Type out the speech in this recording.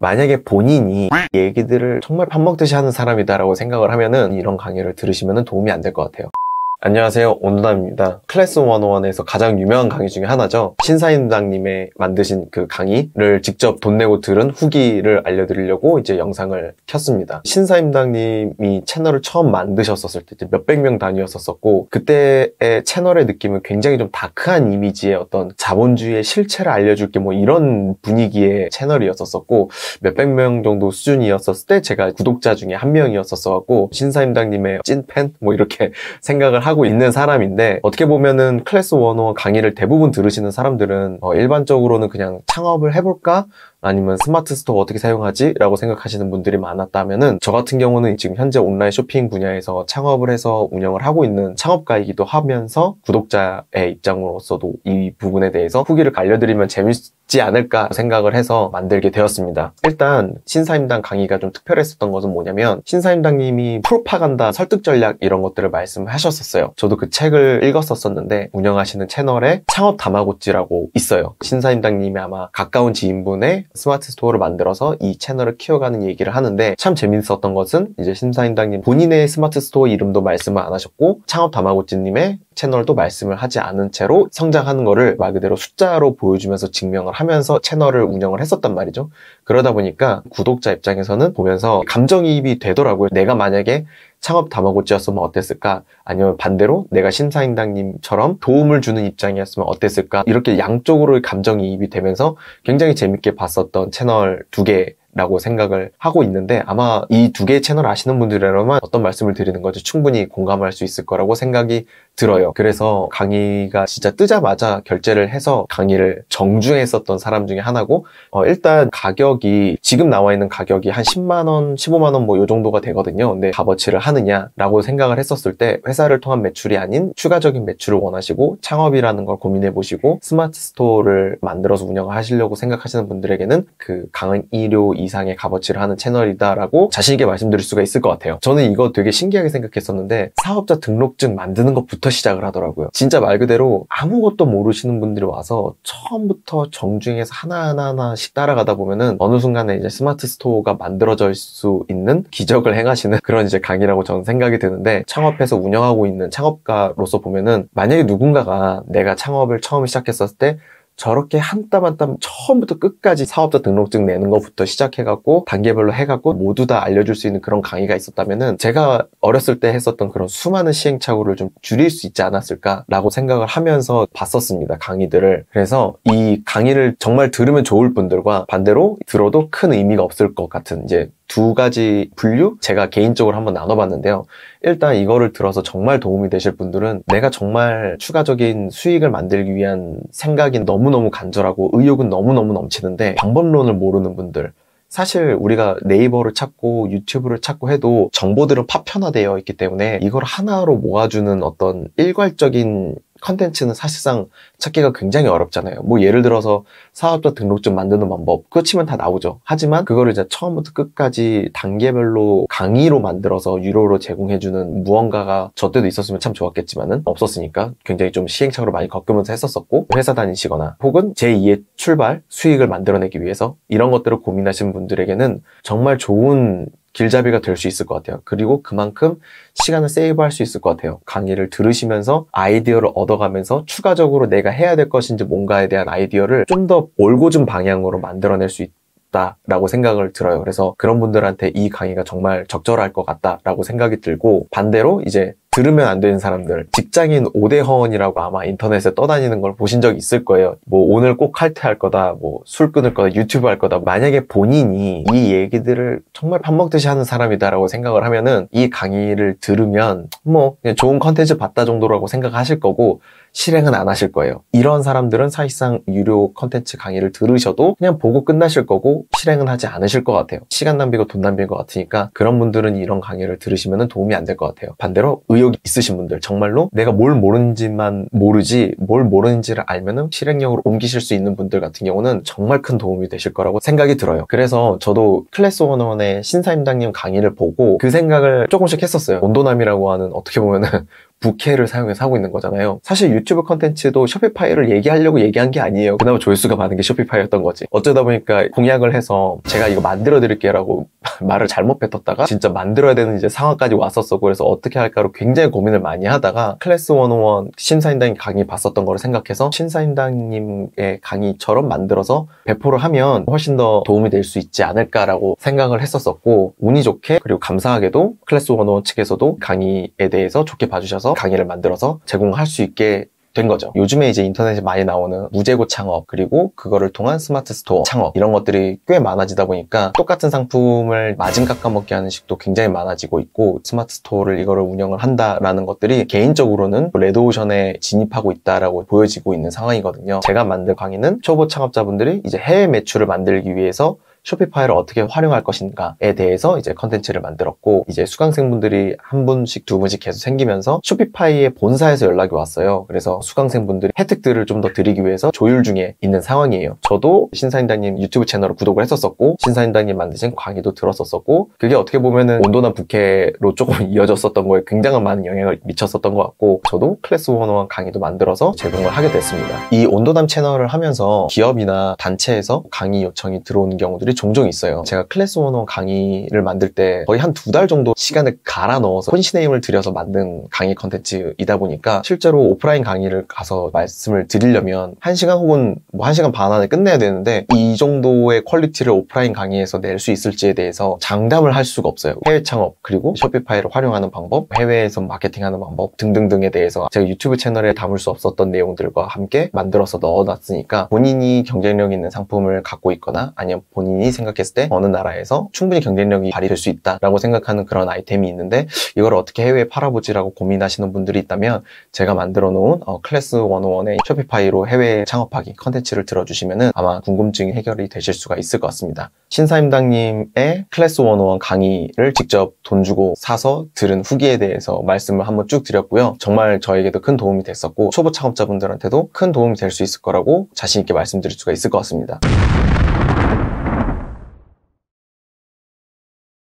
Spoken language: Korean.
만약에 본인이 얘기들을 정말 밥 먹듯이 하는 사람이다라고 생각을 하면은 이런 강의를 들으시면은 도움이 안 될 것 같아요. 안녕하세요, 온도남입니다. 클래스 101에서 가장 유명한 강의 중에 하나죠. 신사임당님의 만드신 그 강의를 직접 돈 내고 들은 후기를 알려드리려고 이제 영상을 켰습니다. 신사임당님이 채널을 처음 만드셨었을 때 몇백 명 단위였었고, 그때의 채널의 느낌은 굉장히 좀 다크한 이미지의 어떤 자본주의의 실체를 알려줄게 뭐 이런 분위기의 채널이었었고, 몇백 명 정도 수준이었었을 때 제가 구독자 중에 한 명이었었고, 신사임당님의 찐팬? 뭐 이렇게 생각을 하고 있는 사람인데, 어떻게 보면은 클래스 101 강의를 대부분 들으시는 사람들은 일반적으로는 그냥 창업을 해볼까? 아니면 스마트 스토어 어떻게 사용하지? 라고 생각하시는 분들이 많았다면은, 저 같은 경우는 지금 현재 온라인 쇼핑 분야에서 창업을 해서 운영을 하고 있는 창업가이기도 하면서 구독자의 입장으로서도 이 부분에 대해서 후기를 알려드리면 재밌지 않을까 생각을 해서 만들게 되었습니다. 일단 신사임당 강의가 좀 특별했었던 것은 뭐냐면, 신사임당님이 프로파간다, 설득 전략 이런 것들을 말씀하셨었어요. 저도 그 책을 읽었었는데, 운영하시는 채널에 창업 다마고찌라고 있어요. 신사임당님이 아마 가까운 지인분의 스마트 스토어를 만들어서 이 채널을 키워가는 얘기를 하는데, 참 재밌었던 것은 이제 신사임당님 본인의 스마트 스토어 이름도 말씀을 안 하셨고, 창업 다마고찌님의 채널도 말씀을 하지 않은 채로 성장하는 거를 말 그대로 숫자로 보여주면서 증명을 하면서 채널을 운영을 했었단 말이죠. 그러다 보니까 구독자 입장에서는 보면서 감정이입이 되더라고요. 내가 만약에 창업 다마고찌였으면 어땠을까? 아니면 반대로 내가 신사임당님처럼 도움을 주는 입장이었으면 어땠을까? 이렇게 양쪽으로 감정이입이 되면서 굉장히 재밌게 봤었던 채널 두 개라고 생각을 하고 있는데, 아마 이 두 개의 채널 아시는 분들이라면 어떤 말씀을 드리는 건지 충분히 공감할 수 있을 거라고 생각이 들어요. 그래서 강의가 진짜 뜨자마자 결제를 해서 강의를 정주행했었던 사람 중에 하나고, 일단 가격이 지금 나와 있는 가격이 한 10만원, 15만원 뭐 요 정도가 되거든요. 근데 값어치를 하느냐라고 생각을 했었을 때, 회사를 통한 매출이 아닌 추가적인 매출을 원하시고 창업이라는 걸 고민해 보시고 스마트 스토어를 만들어서 운영을 하시려고 생각하시는 분들에게는 그 강의료 이상의 값어치를 하는 채널이다라고 자신 있게 말씀드릴 수가 있을 것 같아요. 저는 이거 되게 신기하게 생각했었는데, 사업자 등록증 만드는 것부터 시작을 하더라고요. 진짜 말 그대로 아무것도 모르시는 분들이 와서 처음부터 정중해서 하나하나씩 따라가다 보면은 어느 순간에 이제 스마트 스토어가 만들어질 수 있는 기적을 행하시는 그런 이제 강의라고 저는 생각이 드는데, 창업해서 운영하고 있는 창업가로서 보면은, 만약에 누군가가 내가 창업을 처음 시작했었을 때 저렇게 한 땀 한 땀 처음부터 끝까지 사업자 등록증 내는 것부터 시작해갖고 단계별로 해갖고 모두 다 알려줄 수 있는 그런 강의가 있었다면은, 제가 어렸을 때 했었던 그런 수많은 시행착오를 좀 줄일 수 있지 않았을까라고 생각을 하면서 봤었습니다, 강의들을. 그래서 이 강의를 정말 들으면 좋을 분들과 반대로 들어도 큰 의미가 없을 것 같은 이제 두 가지 분류? 제가 개인적으로 한번 나눠봤는데요. 일단 이거를 들어서 정말 도움이 되실 분들은, 내가 정말 추가적인 수익을 만들기 위한 생각이 너무너무 간절하고 의욕은 너무너무 넘치는데 방법론을 모르는 분들, 사실 우리가 네이버를 찾고 유튜브를 찾고 해도 정보들은 파편화되어 있기 때문에 이걸 하나로 모아주는 어떤 일괄적인 컨텐츠는 사실상 찾기가 굉장히 어렵잖아요. 뭐 예를 들어서 사업자 등록증 만드는 방법, 그거 치면 다 나오죠. 하지만 그거를 이제 처음부터 끝까지 단계별로 강의로 만들어서 유료로 제공해주는 무언가가 저 때도 있었으면 참 좋았겠지만은 없었으니까 굉장히 좀 시행착오를 많이 겪으면서 했었었고, 회사 다니시거나 혹은 제2의 출발, 수익을 만들어내기 위해서 이런 것들을 고민하시는 분들에게는 정말 좋은 길잡이가 될 수 있을 것 같아요. 그리고 그만큼 시간을 세이브할 수 있을 것 같아요. 강의를 들으시면서 아이디어를 얻어가면서 추가적으로 내가 해야 될 것인지 뭔가에 대한 아이디어를 좀 더 올곧은 방향으로 만들어낼 수 있다라고 생각을 들어요. 그래서 그런 분들한테 이 강의가 정말 적절할 것 같다라고 생각이 들고, 반대로 이제 들으면 안 되는 사람들, 직장인 5대 허언이라고 아마 인터넷에 떠다니는 걸 보신 적 있을 거예요. 뭐 오늘 꼭 칼퇴할 거다, 뭐 술 끊을 거다, 유튜브 할 거다. 만약에 본인이 이 얘기들을 정말 밥 먹듯이 하는 사람이다라고 생각을 하면은 이 강의를 들으면 뭐 그냥 좋은 컨텐츠 봤다 정도라고 생각하실 거고, 실행은 안 하실 거예요. 이런 사람들은 사실상 유료 컨텐츠 강의를 들으셔도 그냥 보고 끝나실 거고 실행은 하지 않으실 것 같아요. 시간 낭비고 돈 낭비인 것 같으니까 그런 분들은 이런 강의를 들으시면 도움이 안 될 것 같아요. 반대로 의욕이 있으신 분들, 정말로 내가 뭘 모르는지만 모르지 뭘 모르는지를 알면은 실행력으로 옮기실 수 있는 분들 같은 경우는 정말 큰 도움이 되실 거라고 생각이 들어요. 그래서 저도 클래스 101의 신사임당님 강의를 보고 그 생각을 조금씩 했었어요. 온도남이라고 하는, 어떻게 보면은 부캐를 사용해서 하고 있는 거잖아요. 사실 유튜브 컨텐츠도 쇼피파이를 얘기하려고 얘기한 게 아니에요. 그나마 조회수가 많은 게 쇼피파이였던 거지. 어쩌다 보니까 공약을 해서 제가 이거 만들어 드릴게요 라고 말을 잘못 뱉었다가 진짜 만들어야 되는 이제 상황까지 왔었고, 그래서 어떻게 할까로 굉장히 고민을 많이 하다가 클래스 101 신사임당 강의 봤었던 거를 생각해서 신사임당님의 강의처럼 만들어서 배포를 하면 훨씬 더 도움이 될 수 있지 않을까라고 생각을 했었었고, 운이 좋게 그리고 감사하게도 클래스 101 측에서도 강의에 대해서 좋게 봐주셔서 강의를 만들어서 제공할 수 있게 된 거죠. 요즘에 이제 인터넷에 많이 나오는 무재고 창업, 그리고 그거를 통한 스마트 스토어 창업, 이런 것들이 꽤 많아지다 보니까 똑같은 상품을 마진 깎아먹게 하는 식도 굉장히 많아지고 있고, 스마트 스토어를 이거를 운영을 한다라는 것들이 개인적으로는 레드오션에 진입하고 있다라고 보여지고 있는 상황이거든요. 제가 만든 강의는 초보 창업자분들이 이제 해외 매출을 만들기 위해서 쇼피파이를 어떻게 활용할 것인가에 대해서 이제 컨텐츠를 만들었고, 이제 수강생분들이 한 분씩 두 분씩 계속 생기면서 쇼피파이의 본사에서 연락이 왔어요. 그래서 수강생분들이 혜택들을 좀 더 드리기 위해서 조율 중에 있는 상황이에요. 저도 신사임당님 유튜브 채널을 구독을 했었었고, 신사임당님 만드신 강의도 들었었었고, 그게 어떻게 보면은 온도남 부캐로 조금 이어졌었던 거에 굉장한 많은 영향을 미쳤었던 것 같고, 저도 클래스 101 강의도 만들어서 제공을 하게 됐습니다. 이 온도남 채널을 하면서 기업이나 단체에서 강의 요청이 들어오는 경우들이 종종 있어요. 제가 클래스 101 강의를 만들 때 거의 한 2달 정도 시간을 갈아 넣어서 혼신의 힘을 들여서 만든 강의 컨텐츠이다 보니까, 실제로 오프라인 강의를 가서 말씀을 드리려면 1시간 혹은 뭐 1시간 반 안에 끝내야 되는데, 이 정도의 퀄리티를 오프라인 강의에서 낼 수 있을지에 대해서 장담을 할 수가 없어요. 해외 창업, 그리고 쇼피파이를 활용하는 방법, 해외에서 마케팅하는 방법 등등등에 대해서 제가 유튜브 채널에 담을 수 없었던 내용들과 함께 만들어서 넣어놨으니까, 본인이 경쟁력 있는 상품을 갖고 있거나 아니면 본인이 생각했을 때 어느 나라에서 충분히 경쟁력이 발휘될 수 있다라고 생각하는 그런 아이템이 있는데, 이걸 어떻게 해외에 팔아보지라고 고민하시는 분들이 있다면, 제가 만들어 놓은 클래스 101의 쇼피파이로 해외 창업하기 컨텐츠를 들어주시면은 아마 궁금증이 해결이 되실 수가 있을 것 같습니다. 신사임당님의 클래스 101 강의를 직접 돈 주고 사서 들은 후기에 대해서 말씀을 한번 쭉 드렸고요. 정말 저에게도 큰 도움이 됐었고, 초보 창업자분들한테도 큰 도움이 될 수 있을 거라고 자신 있게 말씀드릴 수가 있을 것 같습니다.